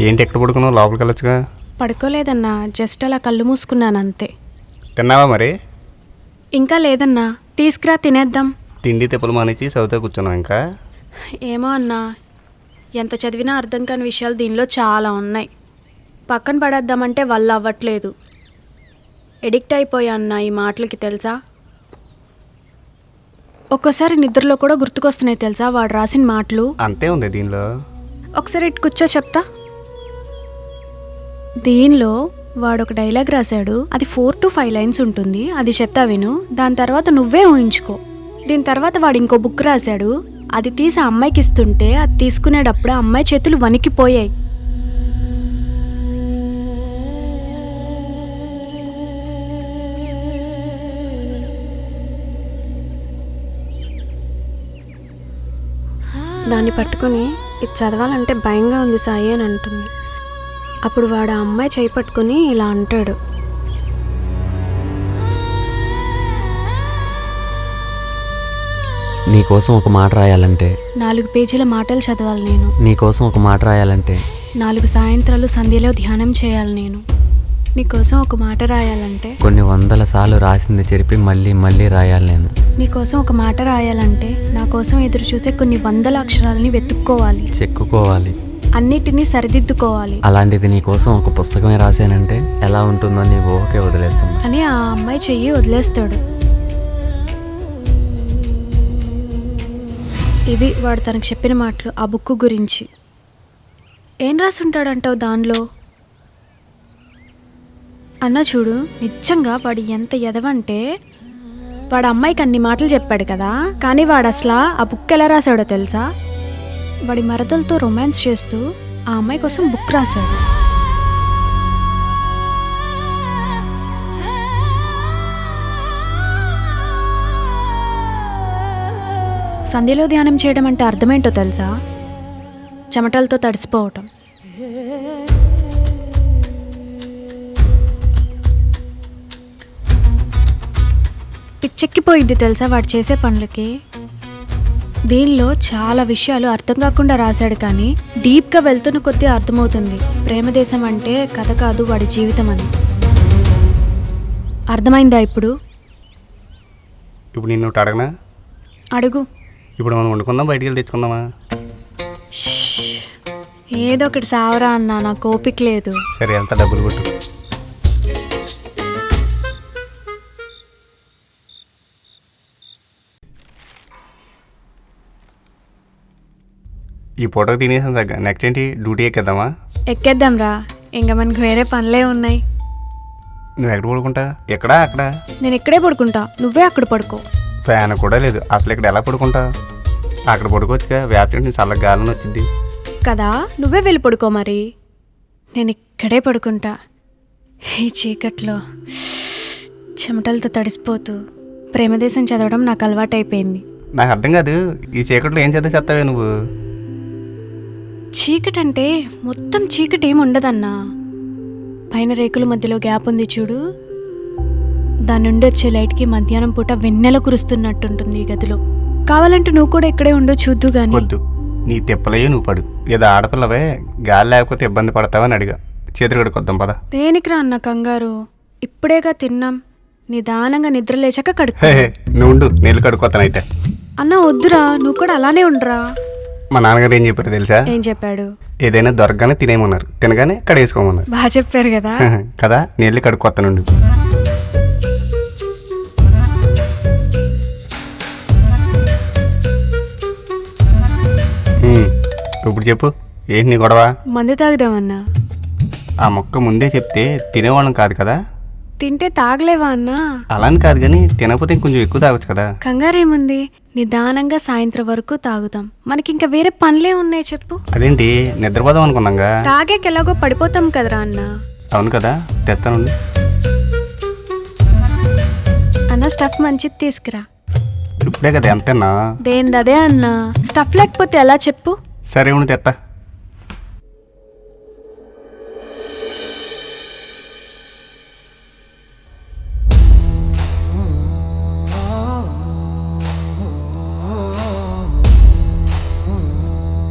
ఏంటి ఎక్కడ పడుకున్నావు? లోపలికి వెళ్ళొచ్చుగా. పడుకోలేదన్నా, జస్ట్ అలా కళ్ళు మూసుకున్నాను అంతే. తిన్నావా మరి? ఇంకా లేదన్నా, తీసుకురా తినేద్దాం. తిండి తిప్పలు మానేసి చదివితే కూర్చున్నావు ఇంకా? ఏమో అన్నా, ఎంత చదివినా అర్థం కాని విషయాలు దీనిలో చాలా ఉన్నాయి. పక్కన పడేద్దామంటే వల్ల అవ్వట్లేదు. ఎడిక్ట్ అయిపోయా అన్నా ఈ మాటలకి, తెలుసా? ఒక్కోసారి నిద్రలో కూడా గుర్తుకొస్తున్నాయి తెలుసా వాడు రాసిన మాటలు. అంతే ఉంది దీనిలో. ఒకసారి ఇటు కూర్చో చెప్తా. దీనిలో వాడు ఒక డైలాగ్ రాశాడు, అది 4 to 5 లైన్స్ ఉంటుంది, అది చెప్తా విను. దాని తర్వాత నువ్వే ఊహించుకో. దీని తర్వాత వాడు ఇంకో బుక్ రాశాడు, అది తీసి ఆ అమ్మాయికి ఇస్తుంటే అది తీసుకునేటప్పుడు ఆ అమ్మాయి చేతులు వణికిపోయాయి. దాన్ని పట్టుకుని ఇది చదవాలంటే భయంగా ఉంది సాయి అని అంటుంది. అప్పుడు వాడు ఆ అమ్మాయి చేయి పట్టుకుని ఇలా అంటాడు, నీకోసం ఒక మాట రాయాలంటే 4 పేజీల మాటలు చదవాలి నేను. నీకోసం ఒక మాట రాయాలంటే 4 సాయంత్రాలు సంధ్యలో ధ్యానం చేయాలి నేను. నీకోసం ఒక మాట రాయాలంటే కొన్ని 100 సార్లు రాసింది చెరిపి మళ్ళీ మళ్ళీ రాయాలి నేను. నీకోసం ఒక మాట రాయాలంటే నా కోసం ఎదురు చూసే కొన్ని 100 అక్షరాలని వెతుక్కోవాలి, చెక్కుకోవాలి, అన్నిటినీ సరిదిద్దుకోవాలి. అలాంటిది నీకోసం ఒక పుస్తకమే రాశానంటే ఎలా ఉంటుందో నీ ఊహకే వదిలేస్తుంది అని ఆ అమ్మాయి చెయ్యి వదిలేస్తాడు. ఇవి వాడు తనకు చెప్పిన మాటలు ఆ బుక్ గురించి. ఏం రాసుంటాడంటావు దానిలో? అన్న చూడు, నిజంగా వాడు ఎంత ఎదవంటే, వాడు అమ్మాయికి అన్ని మాటలు చెప్పాడు కదా, కానీ వాడు అసలు ఆ బుక్ ఎలా రాశాడో తెలుసా? వాడి మరదలతో రొమాన్స్ చేస్తూ ఆ అమ్మాయి కోసం బుక్ రాశాడు. సంధ్యలో ధ్యానం చేయడం అంటే అర్థమేంటో తెలుసా? చెమటలతో తడిసిపోవటం. పిచ్చెక్కిపోయింది తెలుసా వాడు చేసే పనులకి. దీనిలో చాలా విషయాలు అర్థం కాకుండా రాశాడు, కానీ డీప్గా వెళ్తున్న కొద్దీ అర్థమవుతుంది ప్రేమదేశం అంటే కథ కాదు వాడి జీవితం అని. అర్థమైందా ఇప్పుడు? ఇప్పుడు నిన్ను ఒకటి అడగనా? అడుగు. ఇప్పుడు మనం వండుకుందాం, బయటికి వెళ్ళి తెచ్చుకుందామా? ఏదో ఒకటి సావరా అన్నా, నాకు ఓపిక లేదు. సరే, ఎంత డబ్బులు కొట్టు. ఈ పూటకు తినేసాం సగ్గా. నెక్స్ట్ ఏంటి? డ్యూటీ ఎక్కేద్దామా? ఎక్కేద్దాం రా, ఇంకా మనకు వేరే పనులే ఉన్నాయి. నువ్వు ఎక్కడ పడుకుంటా? ఎక్కడా? అక్కడ? నేను ఇక్కడే పడుకుంటా, నువ్వే అక్కడ పడుకో. ఫ్యాన్ కూడా లేదు, అసలు ఇక్కడ ఎలా పడుకుంటా? అక్కడ పడుకోవచ్చుగా, వేపటి చల్లగా గాలిని వచ్చింది కదా, నువ్వే వెళ్ళి పడుకో మరి. నేను ఇక్కడే పడుకుంటా ఈ చీకట్లో చెమటలతో తడిసిపోతూ. ప్రేమదేశం చదవడం నాకు అలవాటైపోయింది. నాకు అర్థం కాదు, ఈ చీకట్లో ఏం చదివి చేస్తావే నువ్వు? చీకటి అంటే మొత్తం చీకటి ఏమి ఉండదన్నా. పైన రేకుల మధ్యలో గ్యాప్ ఉంది చూడు, దాని నుండి వచ్చే లైట్కి మధ్యాహ్నం పూట వెన్నెల కురుస్తున్నట్టుంటుంది ఈ గదిలో. కావాలంటే నువ్వు కూడా ఇక్కడే ఉండో చూద్దు గాని. వద్దు, నీ తెప్పలయ్యో నువ్వు పడు. ఏదో ఆడపిల్లవే, గాలి లేకపోతే ఇబ్బంది పడతావని అడిగా. చేతులు కడుక్కొద్దాం పద. దేనికిరా అన్న కంగారు? ఇప్పుడేగా తిన్నాం, నిదానంగా నిద్ర లేచాక కడుక్కో. నువ్వు ఉండు, నీళ్ళు కడుక్కొస్తానైతే. అన్న వద్దురా, నువ్వు కూడా అలానే ఉండరా. మా నాన్నగారు ఏం చెప్పారు తెలుసా? ఏం చెప్పాడు? ఏదైనా దొరకగానే తినేయమన్నారు, తినగానే కడేసుకోమన్నారు. బాగా చెప్పారు కదా. కదా, నీళ్ళు కడుక్కొస్తానుండు. ఇప్పుడు చెప్పు, ఏంటి నీ గొడవ? మందు తాగుదామన్నా. ఆ మొక్క ముందే చెప్తే తినేవాళ్ళం కాదు కదా. తింటే తాగలేవా అన్నా? అలాని కాదు, కానీ తినకపోతే ఇంకొంచెం ఎక్కువ తాగొచ్చు కదా. కంగారేముంది, నిదానంగా సాయంత్రం వరకు తాగుతాం. మనకి ఇంకా వేరే పనులే ఉన్నాయి చెప్పు. అదేంటి, నిద్రపోదాం అనుకున్నాగా. తాగాక ఎలాగో పడిపోతాం కదరా అన్న. అవును కదా, తెస్తాను. అన్న స్టఫ్ మంచిది తీసుకురా. ఇప్పుడే కదా ఎంతన్నా? దేనిదదే అన్న, స్టఫ్ లేకపోతే ఎలా చెప్పు. సరే ఉండి తెత్తా.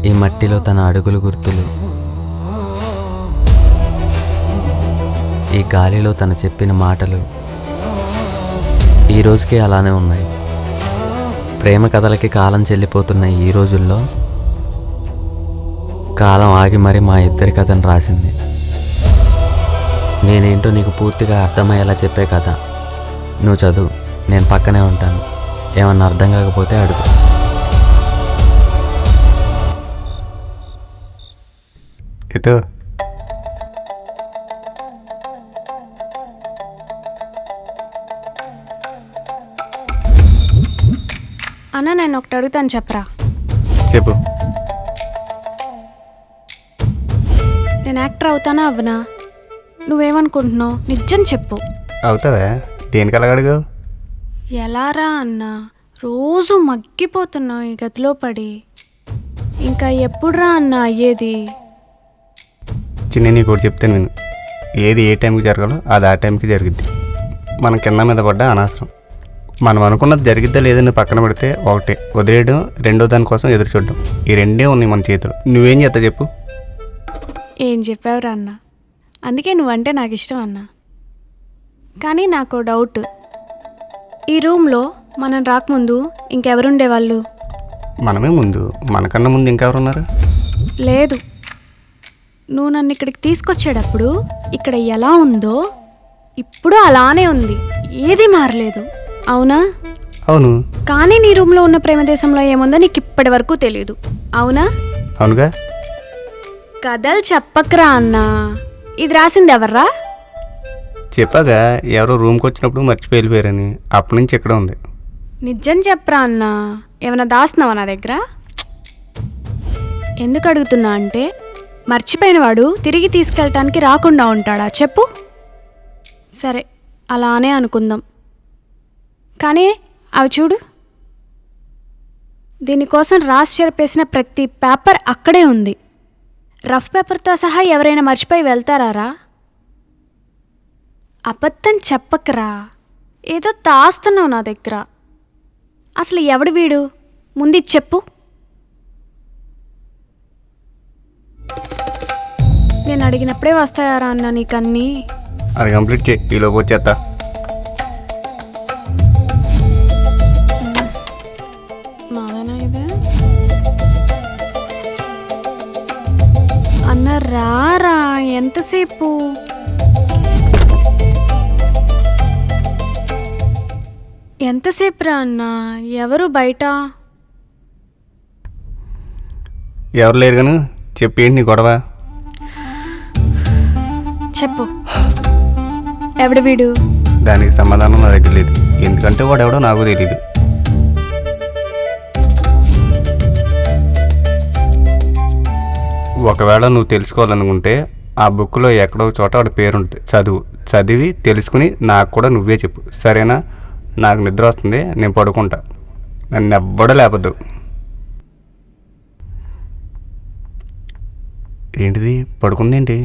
ఈ మట్టిలో తన అడుగులు గుర్తులు, ఈ గాలిలో తను చెప్పిన మాటలు ఈ రోజుకి అలానే ఉన్నాయి. ప్రేమ కథలకి కాలం చెల్లిపోతున్న ఈ రోజుల్లో కాలం ఆగి మరి మా ఇద్దరి కథను రాసింది. నేనేంటో నీకు పూర్తిగా అర్థమయ్యేలా చెప్పే కథ. నువ్వు చదువు, నేను పక్కనే ఉంటాను. ఏమన్నా అర్థం కాకపోతే అడుగు. ఇదో అన్న నేను ఒకటి అడుగుతాను చెప్పరా. చెప్పు. నేను యాక్టర్ అవుతానా అవ్వనా? నువ్వేమనుకుంటున్నావు? నిజం చెప్పు. అవుతావా? దేనికి అలా అడిగావు? ఎలారా అన్న, రోజు మగ్గిపోతున్నావు ఈ గదిలో పడి. ఇంకా ఎప్పుడురా అన్న అయ్యేది? చిన్న నీకు ఒకటి చెప్తాను నేను, ఏది ఏ టైంకి జరగాలో అది ఆ టైంకి జరిగిద్ది. మనం కింద మీద పడ్డా అనవసరం. మనం అనుకున్నది జరిగిద్దా లేదని పక్కన పెడితే ఒకటే వదిలేయడం, రెండో దానికోసం ఎదురు చూడడం, ఈ రెండే ఉన్నాయి మన చేతులు. నువ్వేం చేస్తా చెప్పు? ఏం చెప్పావురా అన్న, అందుకే నువ్వంటే నాకు ఇష్టం అన్న. కానీ నాకు డౌట్, ఈ రూమ్లో మనం రాకముందు ఇంకెవరుండేవాళ్ళు? మనమే ముందు, మనకన్నా ముందు ఇంకెవరున్నారు? లేదు, నువ్వు నన్ను ఇక్కడికి తీసుకొచ్చేటప్పుడు ఇక్కడ ఎలా ఉందో ఇప్పుడు అలానే ఉంది, ఏది మారలేదు. అవునా? అవును. కానీ నీ రూమ్లో ఉన్న ప్రేమదేశంలో ఏముందో నీకు ఇప్పటి వరకు తెలియదు. అవునా? అవునుగా. కథలు చెప్పకరా అన్నా, ఇది రాసింది ఎవర్రా? చెప్పాగా, ఎవరో రూమ్కి వచ్చినప్పుడు మర్చిపోయి వెళ్ళిపోయారని. అప్పటి నుంచి ఇక్కడ ఉంది. నిజం చెప్పరా అన్నా, ఏమైనా దాస్తున్నావా నా దగ్గర? ఎందుకు అడుగుతున్నా అంటే, మర్చిపోయిన వాడు తిరిగి తీసుకెళ్ళటానికి రాకుండా ఉంటాడా చెప్పు? సరే, అలానే అనుకుందాం. కానీ అవి చూడు, దీనికోసం రాసి చెరిపేసిన ప్రతి పేపర్ అక్కడే ఉంది. రఫ్ పేపర్తో సహా ఎవరైనా మర్చిపోయి వెళ్తారా? అబద్ధం చెప్పకరా, ఏదో దాస్తున్నావు నా దగ్గర. అసలు ఎవడు వీడు? ముందు చెప్పు. నేను అడిగినప్పుడే వస్తాయారా అన్న నీకన్నీ? అది కంప్లీట్ చేయి, ఈలోపు వచ్చేస్తా. మావేనా ఇదే? అన్న రారా, ఎంతసేపు? ఎంతసేపు రా అన్న? ఎవరు బయట? ఎవరు లేరు కానీ చెప్పి ఏంటి నీ గొడవ? చెప్పు, ఎవడు వీడు? దానికి సమాధానం నా దగ్గర లేదు, ఎందుకంటే వాడు ఎవడో నాకు తెలియదు. ఒకవేళ నువ్వు తెలుసుకోవాలనుకుంటే ఆ బుక్లో ఎక్కడో చోట వాడి పేరుంటుంది, చదివి తెలుసుకుని నాకు కూడా నువ్వే చెప్పు, సరేనా? నాకు నిద్ర వస్తుంది, నేను పడుకుంటా, నన్ను ఎవ్వడూ లేపద్దు. ఏంటిది పడుకుందేంటి?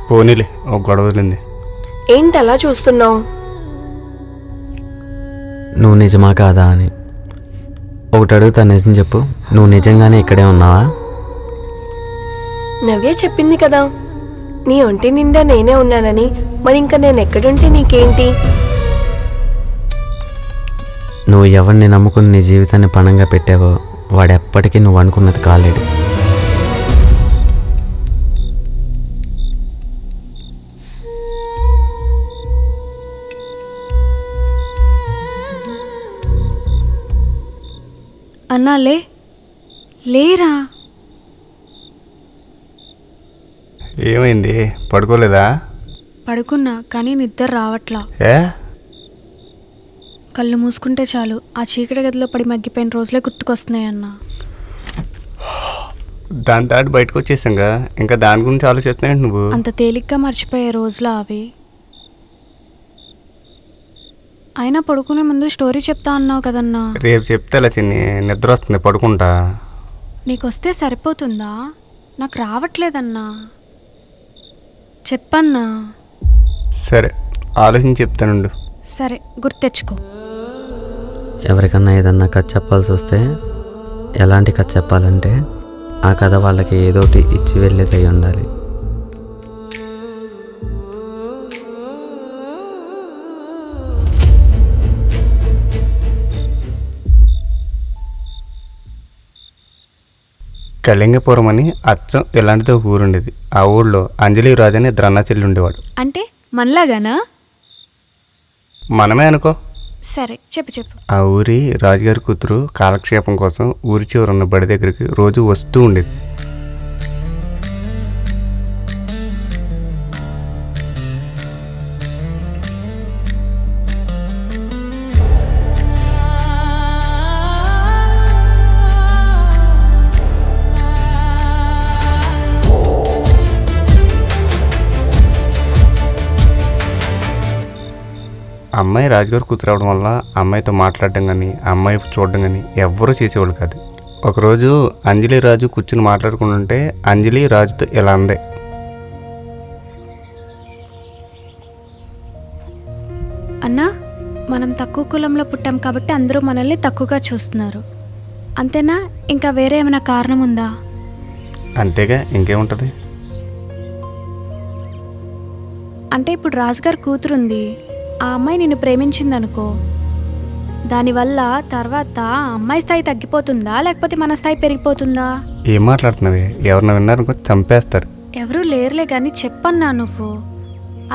పోనీలే, ఒక గొడవ వదిలింది. ఏంటి అలా చూస్తున్నావు? నువ్వు నిజమా కాదా అని ఒకటి అడుగుతా, నిజం చెప్పు. నువ్వు నిజంగానే ఇక్కడే ఉన్నావా? నవ్య చెప్పింది కదా నీ ఒంటి నిండా నేనే ఉన్నానని. మరి ఇంకా నేను ఎక్కడుంటే నీకేంటి? నువ్వు ఎవరిని నమ్ముకుని నీ జీవితాన్ని పణంగా పెట్టావో వాడెప్పటికీ నువ్వు అనుకున్నది కాలేడు. అన్నా లేరా? ఏమైంది, పడుకోలేదా? పడుకున్నా, కానీ నిద్ర రావట్లా. ఏ? కళ్ళు మూసుకుంటే చాలు ఆ చీకటి గదిలో పడి మగ్గిపోయిన రోజులే గుర్తుకొస్తున్నాయి అన్న. దాని దాటి బయటకు వచ్చేసాంగా, ఇంకా దాని గురించి ఆలోచిస్తున్నావు నువ్వు? అంత తేలిగ్గా మర్చిపోయే రోజులా అవి? అయినా పడుకునే ముందు స్టోరీ చెప్తా అన్నావు కదన్నా. రేపు చెప్తేలా చిన్ని, నిద్ర వస్తుంది, పడుకుంటా. నీకొస్తే సరిపోతుందా? నాకు రావట్లేదన్నా. చెప్పన్నా. సరే ఆలోచించి చెప్తానుండు. సరే గుర్తెచ్చుకో. ఎవరికన్నా ఏదన్నా కథ చెప్పాల్సి వస్తే ఎలాంటి కథ చెప్పాలంటే ఆ కథ వాళ్ళకి ఏదోటి ఇచ్చి వెళ్ళేదై ఉండాలి. కళింగపురం అని అచ్చం ఇలాంటిది ఒక ఊరు ఉండేది. ఆ ఊళ్ళో అంజలి రాజు అని ఇద్దరు అన్నా చెల్లి ఉండేవాడు. అంటే మనలాగానా? మనమే అనుకో. సరే చెప్పు చెప్పు. ఆ ఊరి రాజుగారి కూతురు కాలక్షేపం కోసం ఊరి చివర ఉన్న బడి దగ్గరికి రోజు వస్తూ ఉండేది. అమ్మాయి రాజుగారు కూతురు అవడం వల్ల అమ్మాయితో మాట్లాడడం కానీ అమ్మాయి చూడడం కానీ ఎవ్వరూ చేసేవాళ్ళు కాదు. ఒకరోజు అంజలి రాజు కూర్చుని మాట్లాడుకుంటుంటే అంజలి రాజుతో ఇలా అందే, అన్నా, మనం తక్కువ కులంలో పుట్టాం కాబట్టి అందరూ మనల్ని తక్కువగా చూస్తున్నారు. అంతేనా? ఇంకా వేరే ఏమైనా కారణం ఉందా? అంతేగా, ఇంకేముంటుంది. అంటే ఇప్పుడు రాజుగారి కూతురుంది, ఆ అమ్మాయి నిన్ను ప్రేమించిందనుకో, దానివల్ల తర్వాత ఆ అమ్మాయి స్థాయి తగ్గిపోతుందా లేకపోతే మన స్థాయి పెరిగిపోతుందా? ఏం మాట్లాడుతున్నావే? ఎవరన్నా విన్నారనుకో చంపేస్తారు. ఎవరూ లేరులే కానీ చెప్పన్నా నువ్వు.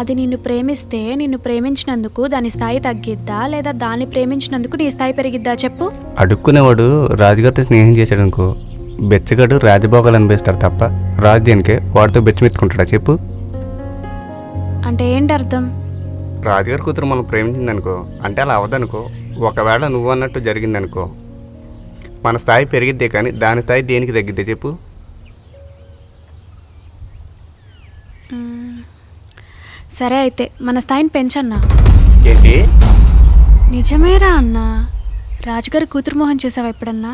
అది నిన్ను ప్రేమిస్తే నిన్ను ప్రేమించినందుకు దాని స్థాయి తగ్గిద్దా లేదా దాన్ని ప్రేమించినందుకు నీ స్థాయి పెరిగిద్దా చెప్పు. అడుక్కునేవాడు రాజుగారితో స్నేహం చేశాడు అనుకో, బెచ్చగాడు రాజభోగాలు అనిపిస్తాడు తప్ప రాజు దేనికే వాడితో బెచ్చమెత్తుకుంటాడా చెప్పు. అంటే ఏంటి అర్థం? రాజుగారి కూతురు మనం ప్రేమించిందనుకో, అంటే అలా అవ్వదనుకో. ఒకవేళ నువ్వు అన్నట్టు జరిగిందనుకో, మన స్థాయి పెరిగిద్దే కానీ దాని స్థాయి దేనికి తగ్గిద్దే చెప్పు. సరే అయితే మన స్థాయిని పెంచన్నా. ఏంటి? నిజమేరా అన్నా. రాజుగారి కూతురు మొహం చూసావా ఎప్పుడన్నా?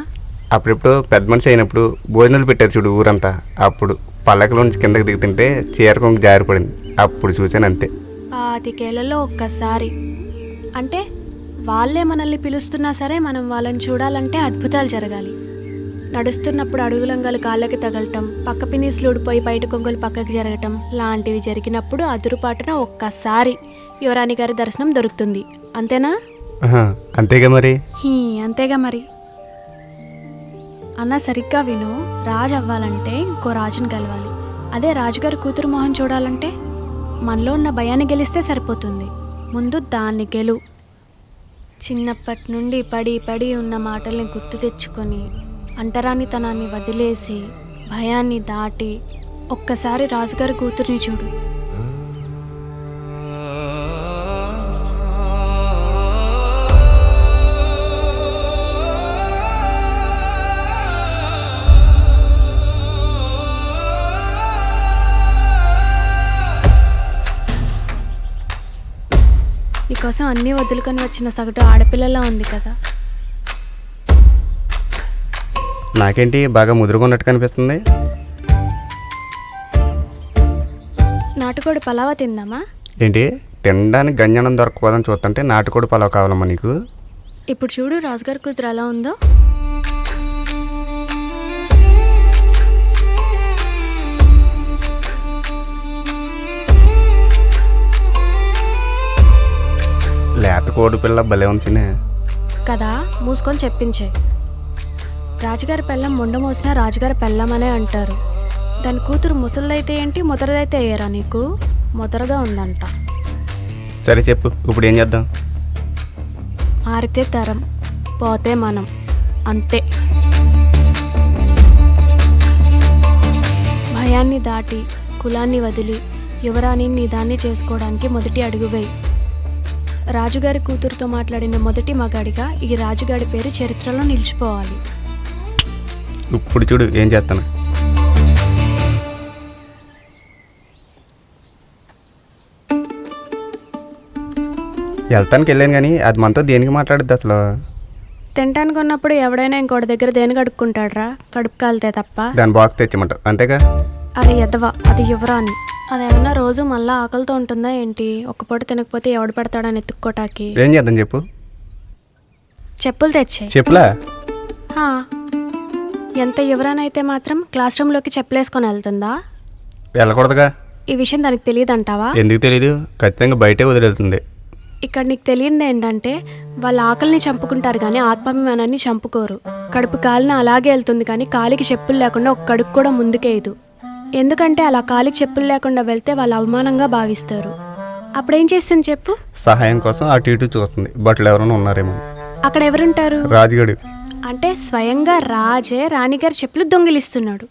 అప్పుడెప్పుడు పెద్ద మనిషి అయినప్పుడు భోజనాలు పెట్టారు చూడు ఊరంతా, అప్పుడు పల్లకలోంచి కిందకి దిగుతుంటే చీరకొంగ జారిపడింది, అప్పుడు చూశాను అంతే. 25 ఏళ్లలో ఒక్కసారి. అంటే వాళ్ళే మనల్ని పిలుస్తున్నా సరే మనం వాళ్ళని చూడాలంటే అద్భుతాలు జరగాలి. నడుస్తున్నప్పుడు అడుగులంగాలు కాళ్ళకి తగలటం, పక్క పినీసులు ఊడిపోయి బయట కొంగులు పక్కకి జరగటం లాంటివి జరిగినప్పుడు అదురుపాటున ఒక్కసారి యువరాణి గారి దర్శనం దొరుకుతుంది. అంతేనా? అంతేగా మరి. అంతేగా మరి. అన్న సరిగ్గా విను. రాజు అవ్వాలంటే ఇంకో రాజుని కలవాలి. అదే రాజుగారి కూతురు మొహం చూడాలంటే మనలో ఉన్న భయాన్ని గెలిస్తే సరిపోతుంది. ముందు దాన్ని గెలు. చిన్నప్పటి నుండి పడి పడి ఉన్న మాటల్ని గుర్తు తెచ్చుకొని అంటరానితనాన్ని వదిలేసి భయాన్ని దాటి ఒక్కసారి రాజుగారి కూతుర్ని చూడు. నీకోసం అన్నీ వదులుకొని వచ్చిన సగటు ఆడపిల్లలా ఉంది కదా. నాకేంటి బాగా ముదురుగున్నట్టు కనిపిస్తుంది? నాటుకోడి పలావా తిందామా? ఏంటి తినడానికి గంజనం దొరకపోదని చూస్తుంటే నాటుకోడి పలావ్ కావాలమ్మా నీకు? ఇప్పుడు చూడు రాజుగారి కూతురు ఎలా ఉందో. లేత కోడి పిల్ల భలే ఉంచినే కదా. మూసుకొని చెప్పించే. రాజుగారి పెళ్ళం ముండ మోసినా రాజుగారి పెళ్ళమనే అంటారు. దాని కూతురు ముసలిదైతే ఏంటి ముదరదైతే అయ్యారా నీకు? ముదరగా ఉందంట. సరే చెప్పు, ఇప్పుడు ఏం చేద్దాం? మారితే తరం, పోతే మనం, అంతే. భయాన్ని దాటి కులాన్ని వదిలి యువరాణి నీ దాన్ని చేసుకోవడానికి మొదటి అడుగు వేయి. రాజుగారి కూతురుతో మాట్లాడిన మొదటి మగాడిగా ఈ రాజుగాడి పేరు చరిత్రలో నిలిచిపోవాలి. ఇప్పుడు చూడు ఏం చేస్తాను. వెళ్తానికి వెళ్ళాను కానీ అది మనతో దేనికి మాట్లాడుద్ది అసలు? తినటానికి ఉన్నప్పుడు ఎవడైనా ఇంకోటి దగ్గర దేని కడుక్కుంటాడ్రా, కడుపు కాలితే తప్ప. దాని బాక్స్ తెచ్చిమంటావు అంతేగా. అరే ఎదవా, అది యువరాని. అదేమన్నా రోజు మళ్ళా ఆకలితో ఉంటుందా ఏంటి? ఒక పూట తినకపోతే ఎవడు పెడతాడని ఎత్తుక్కోటాకి. ఏం చేద్దాం చెప్పు. చెప్పులు తెచ్చాయి. చెప్పులా? ఎంత యువరానైతే మాత్రం క్లాస్ రూమ్లోకి చెప్పులేసుకొని వెళ్తుందా? వెళ్ళకూడదుగా. ఈ విషయం దానికి తెలియదు అంటావా? ఎందుకు తెలీదు, ఖచ్చితంగా బయటే వదిలేతుంది. ఇక్కడ నీకు తెలియదు ఏంటంటే వాళ్ళ ఆకలిని చంపుకుంటారు కానీ ఆత్మాభిమానాన్ని చంపుకోరు. కడుపు కాలిన అలాగే వెళ్తుంది కానీ కాలికి చెప్పులు లేకుండా ఒక కడుపు కూడా ముందుకేయదు. ఎందుకంటే అలా కాలికి చెప్పులు లేకుండా వెళ్తే వాళ్ళు అవమానంగా భావిస్తారు. అప్పుడేం చేస్తుంది చెప్పు? సహాయం కోసం అటు ఇటు చూస్తుంది. బట్టలు ఎవరైనా ఉన్నారేమో. అక్కడ ఎవరుంటారు? రాజుగడు. అంటే స్వయంగా రాజే రాణిగారి చెప్పులు దొంగిలిస్తున్నాడు.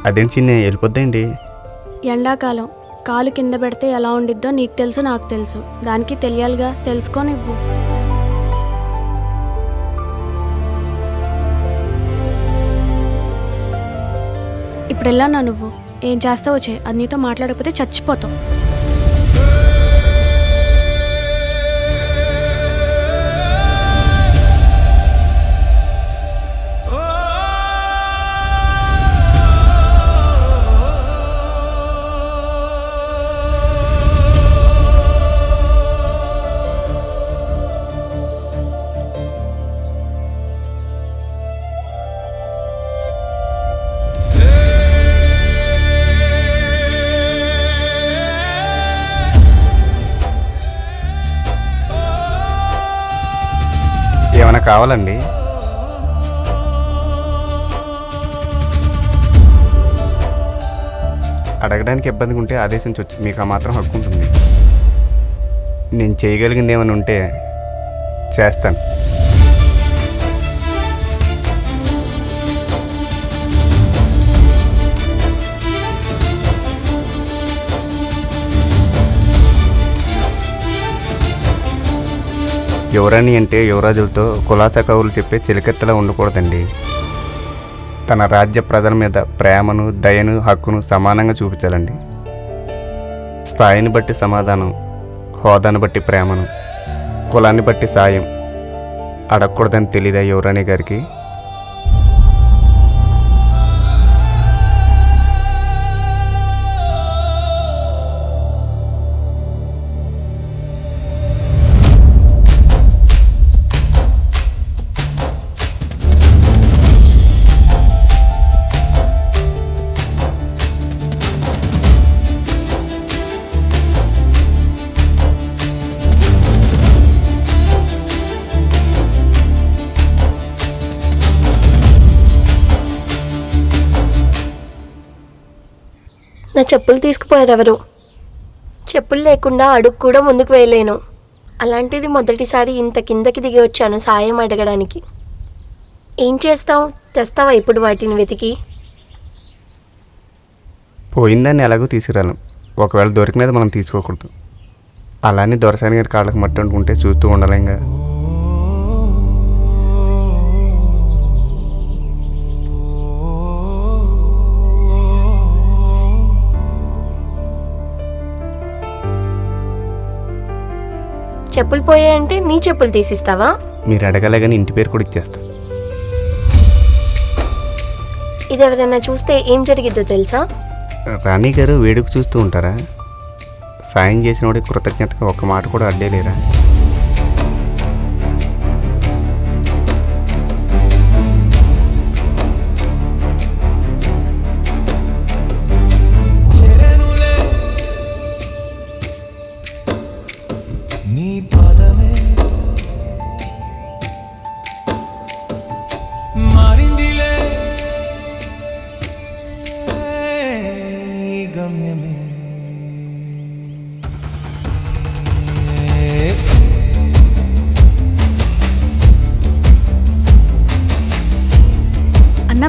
అదేం చిన్న వెళ్ళిపోద్దేంటి? ఎండాకాలం కాలు కింద పెడితే ఎలా ఉండిద్దో నీకు తెలుసు, నాకు తెలుసు. దానికి తెలియాలిగా, తెలుసుకోనివ్వు. ఇప్పుడు వెళ్ళానా నువ్వు? ఏం చేస్తావో చే, అది నీతో మాట్లాడకపోతే చచ్చిపోతావు. ఏమైనా కావాలండి? అడగడానికి ఇబ్బందిగా ఉంటే ఆదేశించవచ్చు, మీకు ఆ మాత్రం హక్కు ఉంటుంది. నేను చేయగలిగింది ఏమైనా ఉంటే చేస్తాను. యువరాణి అంటే యువరాజులతో కులాసా కవులు చెప్పే చిలికెత్తలా ఉండకూడదండి. తన రాజ్య ప్రజల మీద ప్రేమను, దయను, హక్కును సమానంగా చూపించాలండి. స్థాయిని బట్టి సమాధానం, హోదాను బట్టి ప్రేమను, కులాన్ని బట్టి సాయం అడగకూడదని తెలీదా యువరాణి గారికి? నా చెప్పులు తీసుకుపోయారు ఎవరు. చెప్పులు లేకుండా అడుగు కూడా ముందుకు వేయలేను. అలాంటిది మొదటిసారి ఇంత కిందకి దిగి వచ్చాను సాయం అడగడానికి. ఏం చేస్తావు? తెస్తావా ఇప్పుడు వాటిని వెతికి? పోయిందాన్ని ఎలాగో తీసుకురాను. ఒకవేళ దొరికినది మనం తీసుకోకూడదు. అలానే దొరసాని గారి కాళ్ళకి మట్టి అనుకుంటే చూస్తూ ఉండలేంగా. చెప్పులు పోయాయంటే నీ చెప్పులు తీసిస్తావా? మీరు అడగలే కానీ ఇంటి పేరు కూడా ఇచ్చేస్తా. ఇది ఎవరైనా చూస్తే ఏం జరిగిద్దో తెలుసా? రాణి గారు వేడుక చూస్తూ ఉంటారా? సాయం చేసిన వాడికి కృతజ్ఞతగా ఒక్క మాట కూడా అడ్డేలేరా? నీ పదమే మారిందిలే, నీ గమ్యమే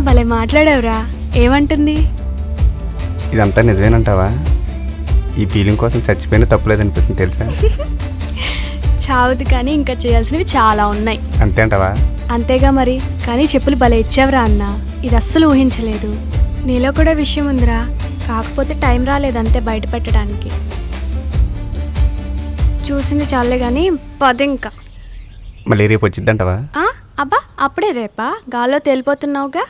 భలే మాట్లాడావురా. ఏమంటుంది? ఇదంతా నిజమేనంటావా? ఈ ఫీలింగ్ కోసం చచ్చిపోయినా తప్పులేదనిపిస్తుంది తెలుసా? చావుది కానీ ఇంకా చేయాల్సినవి చాలా ఉన్నాయి. అంతే అంటావా? అంతేగా మరి. కానీ చెప్పులు భలే ఇచ్చావురా అన్న. ఇది అస్సలు ఊహించలేదు. నీలో కూడా విషయం ఉందిరా, కాకపోతే టైం రాలేదంతే బయట పెట్టడానికి. చూసింది చాలే కానీ పది ఇంకా. మళ్ళీ రేపు వచ్చిద్దంటావా? అబ్బా అప్పుడే రేపా? గాల్లో తేలిపోతున్నావుగా.